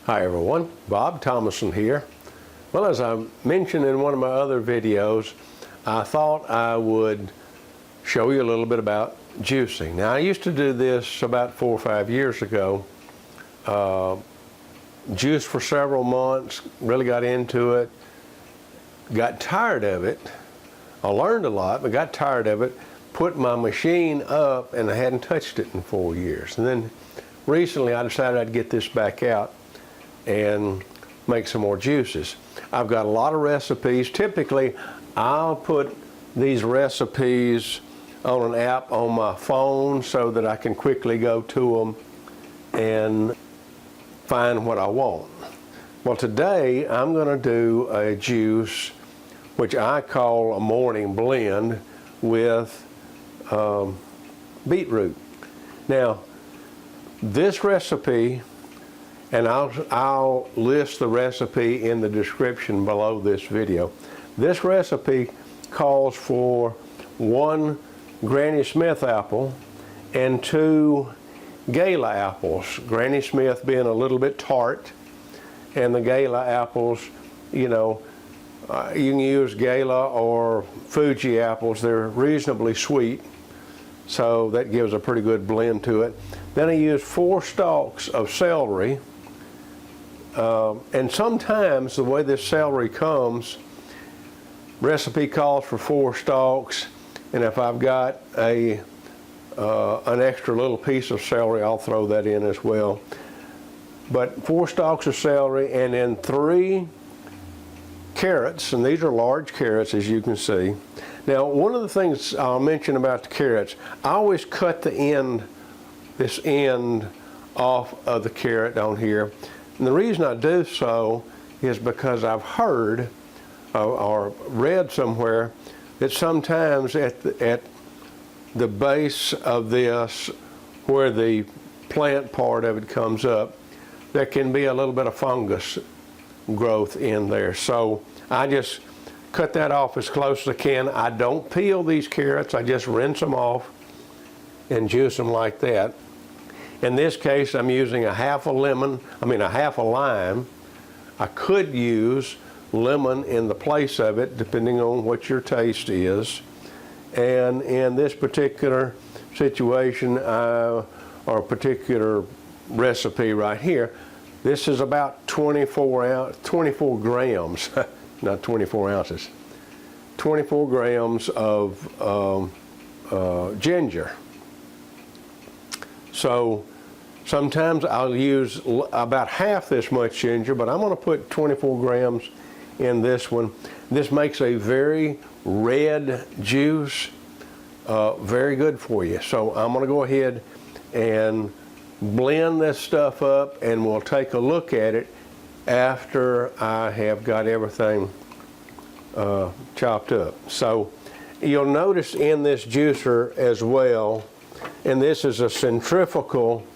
Hi everyone, Bob Thomason here. Well, as I mentioned in one of my other videos, I thought I would show you a little bit about juicing. Now, I used to do this about 4 or 5 years ago. Juiced for several months, really got into it, got tired of it. I learned a lot, but got tired of it, put my machine up, and I hadn't touched it in 4 years. And then recently I decided I'd get this back out and make some more juices. I've got a lot of recipes. Typically, I'll put these recipes on an app on my phone so that I can quickly go to them and find what I want. Well, today I'm going to do a juice which I call a morning blend with beetroot. Now, this recipe, and I'll list the recipe in the description below this video. This recipe calls for 1 Granny Smith apple and 2 Gala apples. Granny Smith being a little bit tart, and the Gala apples, you know, you can use Gala or Fuji apples. They're reasonably sweet, so that gives a pretty good blend to it. Then I use 4 stalks of celery. And sometimes the way this celery comes, recipe calls for 4 stalks, and if I've got an extra little piece of celery, I'll throw that in as well. But 4 stalks of celery, and then 3 carrots, and these are large carrots, as you can see. Now, one of the things I'll mention about the carrots, I always cut the end, this end off of the carrot on here. And the reason I do so is because I've heard or read somewhere that sometimes at the base of this, where the plant part of it comes up, there can be a little bit of fungus growth in there. So I just cut that off as close as I can. I don't peel these carrots, I just rinse them off and juice them like that. In this case, I'm using a half a lime. I could use lemon in the place of it, depending on what your taste is. And in this particular situation, or particular recipe right here, this is about 24 grams, not 24 ounces, 24 grams of ginger. So sometimes I'll use about half this much ginger, but I'm going to put 24 grams in this one. This makes a very red juice, very good for you. So I'm going to go ahead and blend this stuff up, and we'll take a look at it after I have got everything chopped up. So you'll notice in this juicer as well, and this is a centrifugal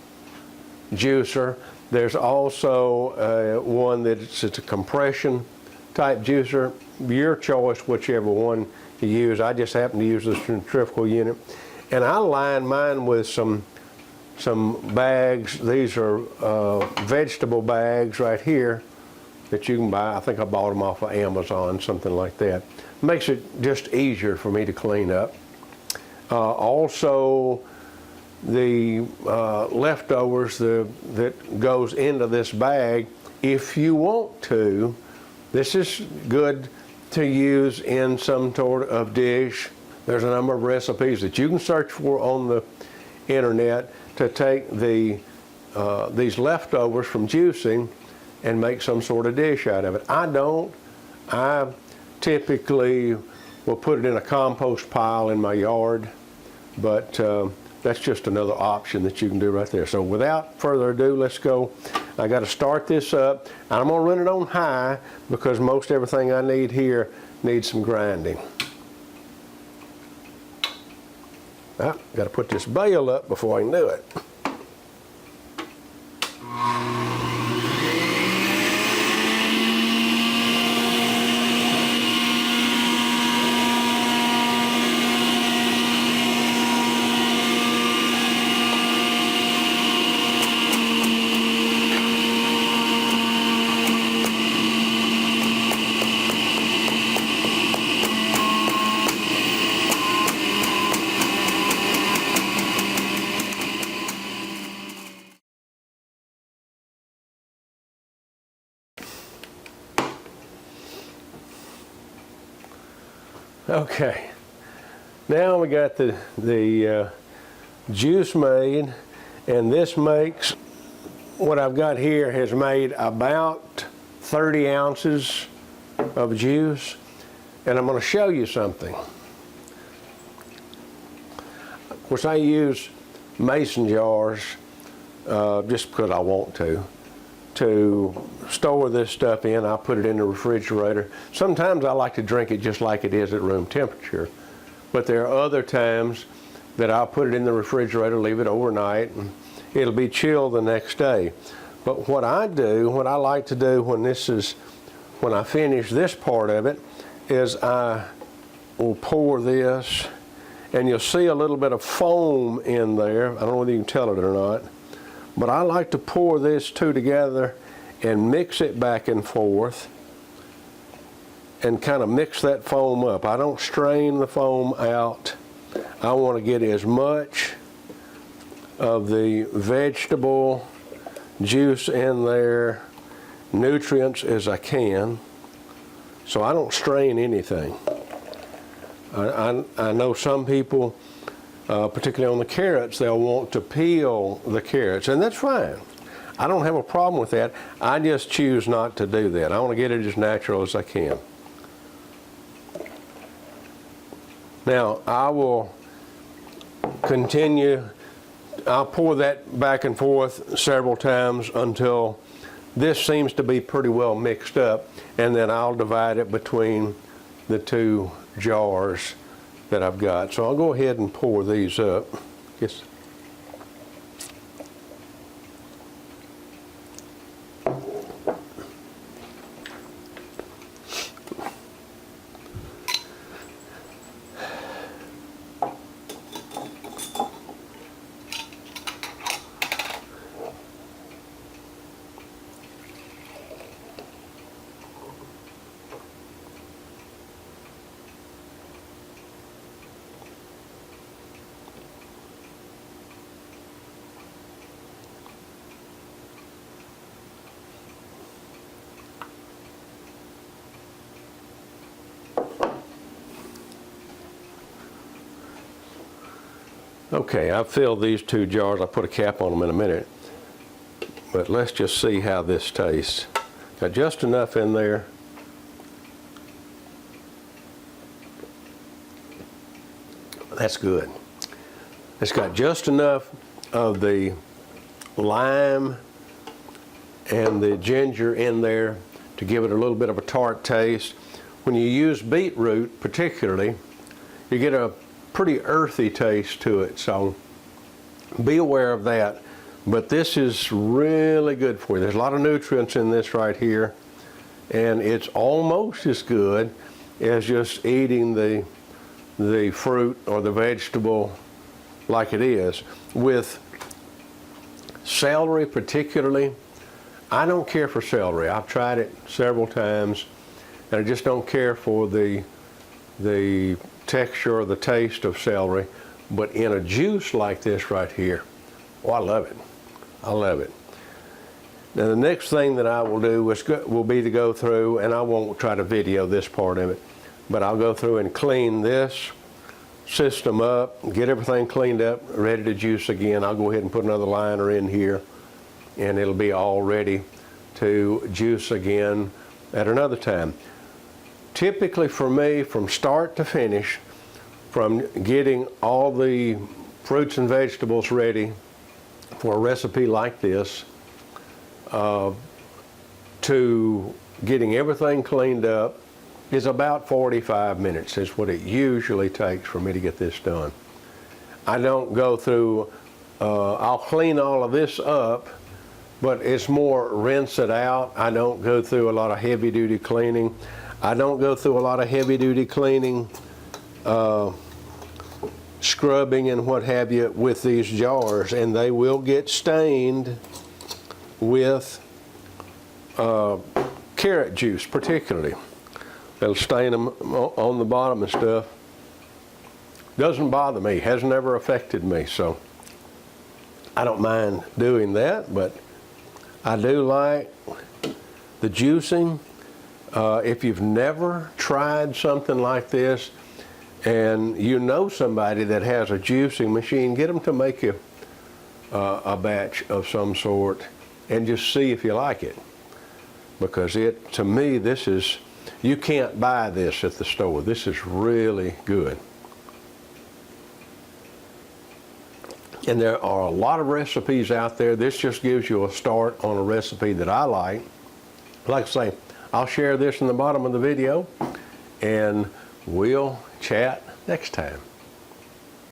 juicer. There's also one that's a compression type juicer. Your choice, whichever one you use. I just happen to use the centrifugal unit. And I line mine with some bags. These are vegetable bags right here that you can buy. I think I bought them off of Amazon, something like that. Makes it just easier for me to clean up. Also, the leftovers that goes into this bag, if you want to, this is good to use in some sort of dish. There's a number of recipes that you can search for on the internet to take these leftovers from juicing and make some sort of dish out of it. I don't. I typically will put it in a compost pile in my yard, but that's just another option that you can do right there. So without further ado, let's go. I got to start this up. I'm going to run it on high because most everything I need here needs some grinding. Got to put this bale up before I can do it. Okay, now we got the juice made, and this makes, what I've got here has made about 30 ounces of juice, and I'm going to show you something. Of course, I use mason jars just because I want to store this stuff in. I put it in the refrigerator. Sometimes I like to drink it just like it is at room temperature, but there are other times that I'll put it in the refrigerator, leave it overnight, and it'll be chilled the next day. But what I like to do when I finish this part of it, is I will pour this, and you'll see a little bit of foam in there. I don't know whether you can tell it or not, but I like to pour this two together and mix it back and forth and kind of mix that foam up. I don't strain the foam out. I want to get as much of the vegetable juice in there, nutrients, as I can. So I don't strain anything. I know some people, particularly on the carrots, they'll want to peel the carrots, and that's fine. I don't have a problem with that. I just choose not to do that. I want to get it as natural as I can. Now, I will continue. I'll pour that back and forth several times until this seems to be pretty well mixed up, and then I'll divide it between the two jars that I've got. So I'll go ahead and pour these up. Yes. Okay, I've filled these two jars. I'll put a cap on them in a minute. But let's just see how this tastes. Got just enough in there. That's good. It's got just enough of the lime and the ginger in there to give it a little bit of a tart taste. When you use beetroot particularly, you get a pretty earthy taste to it, so be aware of that. But this is really good for you. There's a lot of nutrients in this right here, and it's almost as good as just eating the fruit or the vegetable like it is. With celery particularly, I don't care for celery. I've tried it several times, and I just don't care for the texture or the taste of celery. But in a juice like this right here, oh, I love it. I love it. Now the next thing that I will do will be to go through, and I won't try to video this part of it, but I'll go through and clean this system up, get everything cleaned up, ready to juice again. I'll go ahead and put another liner in here, and it'll be all ready to juice again at another time. Typically for me, from start to finish, from getting all the fruits and vegetables ready for a recipe like this, to getting everything cleaned up, is about 45 minutes is what it usually takes for me to get this done. I don't go through, I'll clean all of this up, but it's more rinse it out. I don't go through a lot of heavy duty cleaning. I don't go through a lot of heavy duty cleaning, scrubbing and what have you with these jars, and they will get stained with carrot juice particularly. It'll stain them on the bottom and stuff. Doesn't bother me, has never affected me, so I don't mind doing that. But I do like the juicing. If you've never tried something like this, and you know somebody that has a juicing machine, get them to make you a batch of some sort and just see if you like it. Because to me, this is, you can't buy this at the store. This is really good. And there are a lot of recipes out there. This just gives you a start on a recipe that I like. Like I say, I'll share this in the bottom of the video, and we'll chat next time.